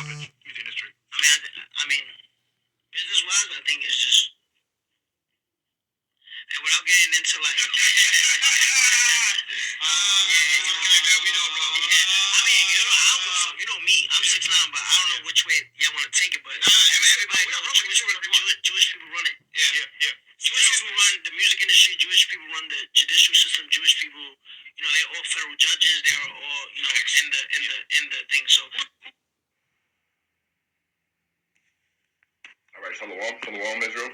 music industry? I mean, business-wise, I think it's just, and without getting into like, We don't know. I mean, I don't give a fuck. You know me, I'm 6'9", but I don't know which way y'all want to take it. But everybody knows Jewish people run it. Yeah. Jewish people run the music industry. Jewish people run the judicial system. Jewish people, they're all federal judges. They're all, in the thing. So. All right, Shalom, Israel.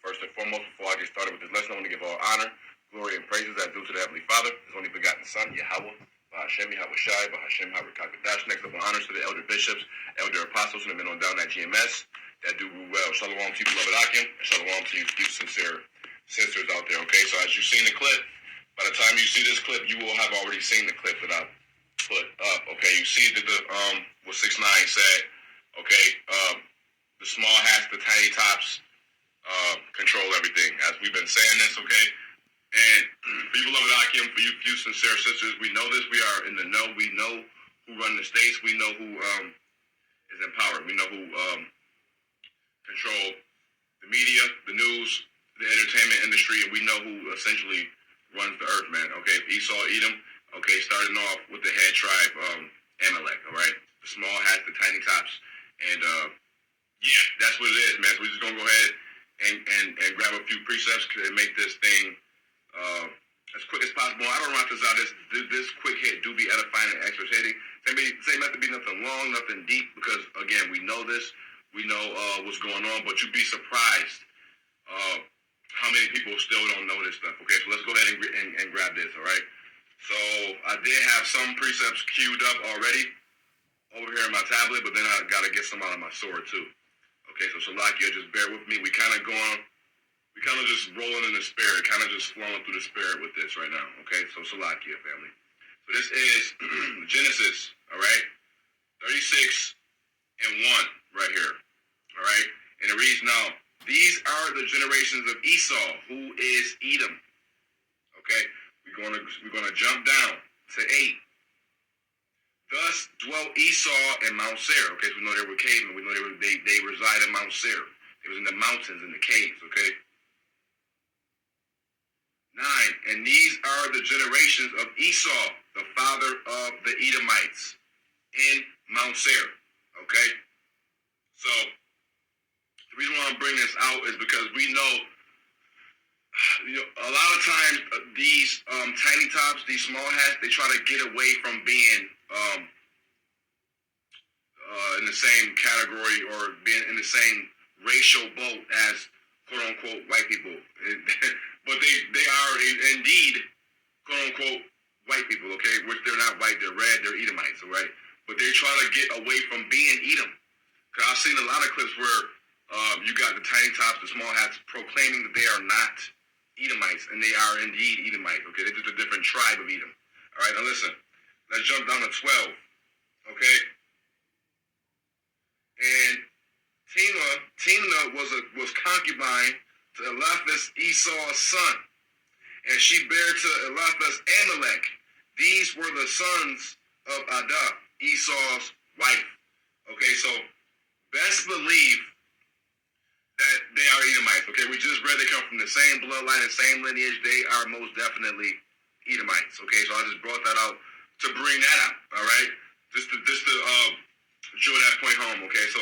First and foremost, before I get started with this lesson, I want to give all honor, glory, and praises as due to the Heavenly Father, His only begotten Son, Yahweh, Bahashem, Yahweh Shai, Bahashem, Yahweh Kakadash. Next up, honors to the elder bishops, elder apostles, and the men on down at GMS that do well. Shalom to you, beloved Akim, and shalom to you, sincere sisters out there, okay? So as you've seen the clip, by the time you see this clip, you will have already seen the clip that I put up, okay? You see that what 6ix9ine said, okay? The small hats, the tiny tops, control everything. As we've been saying this, okay? And for you, beloved Akim, for you sincere sisters, we know this. We are in the know. We know who run the states. We know who is in power. We know who control the media, the news, the entertainment industry, and we know who essentially runs the earth, man. Okay, Esau, Edom, okay, starting off with the head tribe, AMALEK, all right? The small hats, the tiny tops, and yeah, that's what it is, man. So we're just gonna go ahead and grab a few precepts and make this thing as quick as possible. I don't want this out. This quick hit do be edifying and exhortating. Say not to be nothing long, nothing deep, because again, we know this. We know what's going on, but you'd be surprised how many people still don't know this stuff. Okay, so let's go ahead and grab this. All right. So I did have some precepts queued up already over here on my tablet, but then I gotta get some out of my sword too. Okay, so Shalakia, just bear with me. We kind of just rolling in the spirit, kind of just flowing through the spirit with this right now. Okay, so Shalakia, family. So this is Genesis, all right? 36 and 1 right here, all right? And it reads now, these are the generations of Esau, who is Edom. Okay, we're gonna jump down to 8. Thus dwelt Esau in Mount Seir. Okay, so we know they were cavemen. We know they reside in Mount Seir. It was in the mountains, in the caves. Okay. 9. And these are the generations of Esau, the father of the Edomites, in Mount Seir. Okay. So the reason why I'm bringing this out is because we know, a lot of times these tiny tops, these small hats, they try to get away from being in the same category or being in the same racial boat as quote unquote white people. But they are indeed quote unquote white people, okay? Which they're not white, they're red, they're Edomites, all right? But they try to get away from being Edom. Because I've seen a lot of clips where you got the tiny tops, the small hats proclaiming that they are not Edomites, and they are indeed Edomites, okay? They're just a different tribe of Edom. All right, now listen. Let's jump down to 12, okay? And Timnah was concubine to Eliphaz, Esau's son, and she bare to Eliphaz Amalek. These were the sons of Adah, Esau's wife. Okay, so best believe that they are Edomites. Okay, we just read they come from the same bloodline and same lineage. They are most definitely Edomites. Okay, so I just brought that out to bring that up. All right, just to drill that point home. Okay, so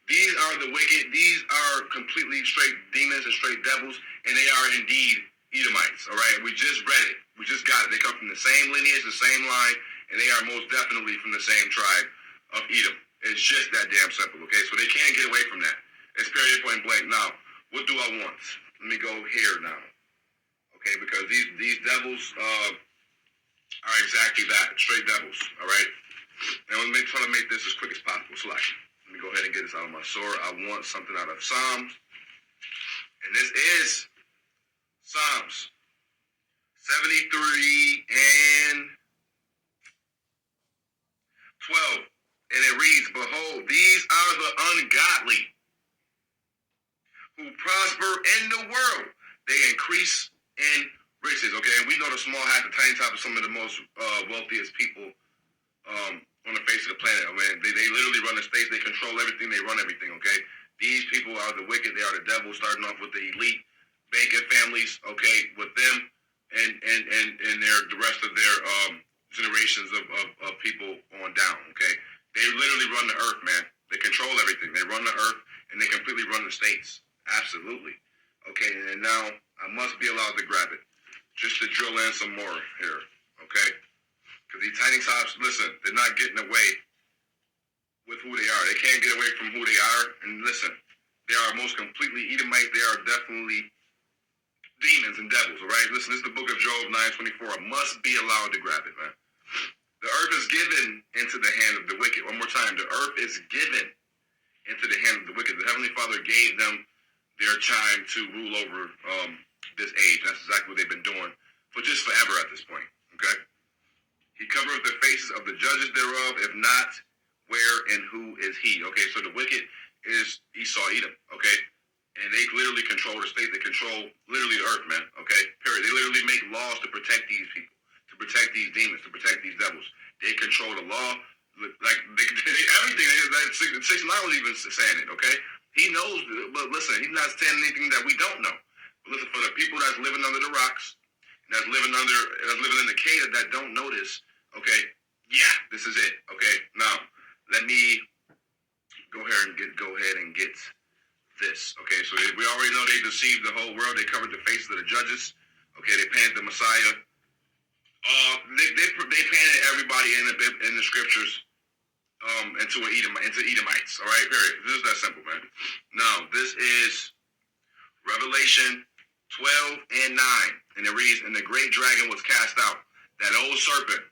these are the wicked. These are completely straight demons and straight devils, and they are indeed Edomites. All right, we just read it. We just got it. They come from the same lineage, the same line, and they are most definitely from the same tribe of Edom. It's just that damn simple. Okay, so they can't get away from that. It's period, point blank. Now, what do I want? Let me go here now. Okay, because these devils are exactly that, straight devils. All right. Now, let me try to make this as quick as possible. So, let me go ahead and get this out of my sword. I want something out of Psalms, and this is Psalms 73 and 12, and it reads, "Behold, these are the ungodly who prosper in the world. They increase in riches." Okay, and we know the small hat, the tiny top, are some of the most wealthiest people on the face of the planet. I mean, they literally run the states. They control run everything, okay? These people are the wicked. They are the devil, starting off with the elite banking families, okay, with them and the rest of their generations of people on down, okay? They literally run the earth, man. They control everything. They run the earth, and they completely run the states. Absolutely. Okay, and now I must be allowed to grab it. Just to drill in some more here, okay? Because these tiny tops, listen, they're not getting away with who they are. They can't get away from who they are. And listen, they are most completely Edomite. They are definitely demons and devils, all right? Listen, this is the book of Job 9:24. I must be allowed to grab it, man. The earth is given into the hand of the wicked. One more time. The earth is given into the hand of the wicked. The Heavenly Father gave them their time to rule over this age. That's exactly what they've been doing for just forever at this point, okay? He covereth the faces of the judges thereof. If not, where and who is he? Okay, so the wicked is Esau, Edom, okay? And they literally control the state. They control literally the earth, man, okay? Period. They literally make laws to protect these people, to protect these demons, to protect these devils. They control the law, like everything. 6ix9ine was even saying it, okay? He knows, but listen, he's not saying anything that we don't know. But listen, for the people that's living under the rocks, that's living in the cave that don't know this, okay? Yeah, this is it, okay? Now, let me go ahead and get this, okay? So we already know they deceived the whole world. They covered the faces of the judges, okay? They painted the Messiah. They painted everybody in the scriptures into Edomites, all right? Period. This is that simple, man. Now, this is Revelation 12 and 9, and it reads, and the great dragon was cast out, that old serpent,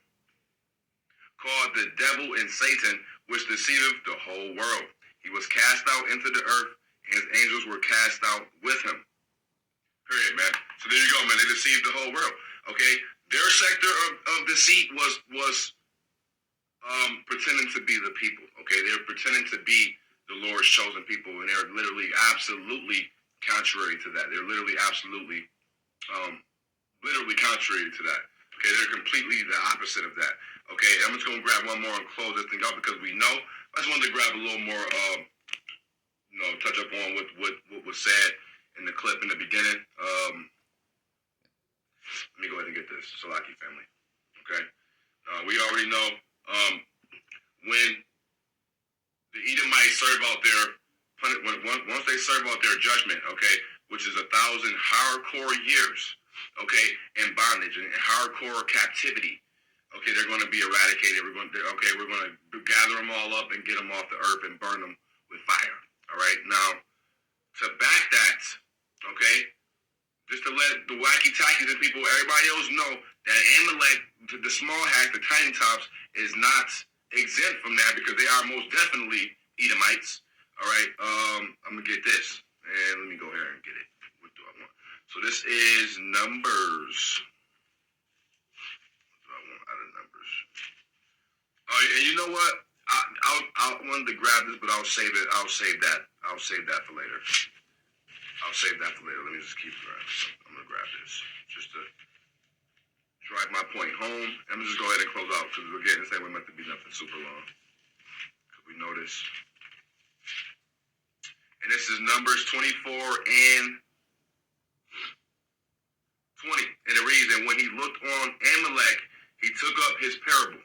called the devil and Satan, which deceiveth the whole world. He was cast out into the earth, and his angels were cast out with him. Period, man. So there you go, man. They deceived the whole world, okay? Their sector of deceit was pretending to be the people, okay? They're pretending to be the Lord's chosen people, and they're literally absolutely contrary to that. They're literally absolutely contrary to that. Okay, they're completely the opposite of that. Okay, I'm just gonna grab one more and close this thing out because we know. I just wanted to grab a little more, touch up on what was said in the clip in the beginning. Let me go ahead and get this, Salaki family. Okay, we already know when the Edomites serve out once they serve out their judgment, okay, which is 1,000 hardcore years, okay, in bondage and hardcore captivity. Okay, they're going to be eradicated. We're going to gather them all up and get them off the earth and burn them with fire. All right. Now, to back that, okay, just to let the wacky tackies and people, everybody else know that AMALEK, the small hats, the tiny tops, is not exempt from that because they are most definitely Edomites. All right. I'm gonna get this, and let me go here and get it. What do I want? So this is Numbers. Oh, and you know what? I wanted to grab this, but I'll save it. I'll save that for later. Let me just keep grabbing something. I'm gonna grab this just to drive my point home. I'm gonna just go ahead and close out because again, this ain't meant to be nothing super long. Cause we know this. And this is Numbers 24 and 20. And it reads, and when he looked on AMALEK, he took up his parable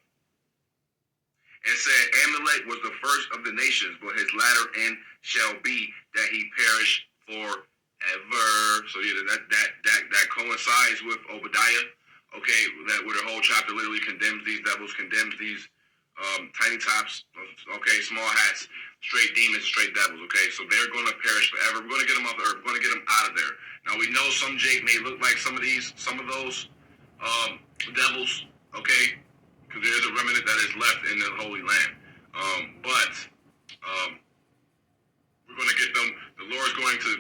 and said, AMALEK was the first of the nations, but his latter end shall be that he perish forever. So yeah, that coincides with Obadiah, okay, that where the whole chapter literally condemns these devils, condemns these tiny tops, okay, small hats, straight demons, straight devils, okay, so they're going to perish forever. We're going to get them off the earth. We're going to get them out of there. Now we know some Jake may look like some of those devils, okay, because there is a remnant that is left in the Holy Land. But we're going to get them. The Lord's going to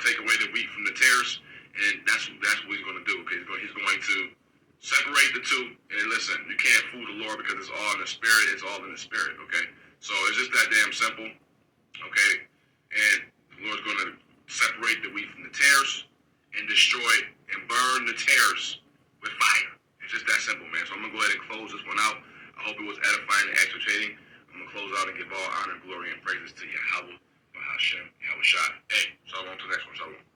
take away the wheat from the tares, and that's what he's going to do. Okay, he's going to separate the two. And listen, you can't fool the Lord because it's all in the spirit. It's all in the spirit. Okay, so it's just that damn simple. Okay, and the Lord's going to separate the wheat from the tares and destroy and burn the tares with fire. It's just that simple, man. So I'm going to go ahead and close this one out. I hope it was edifying and exhortating. I'm I'm gonna close out and give all honor, glory, and praises to Yahweh, Bahashem, Yahweh Shai. Hey, so on to the next one. So.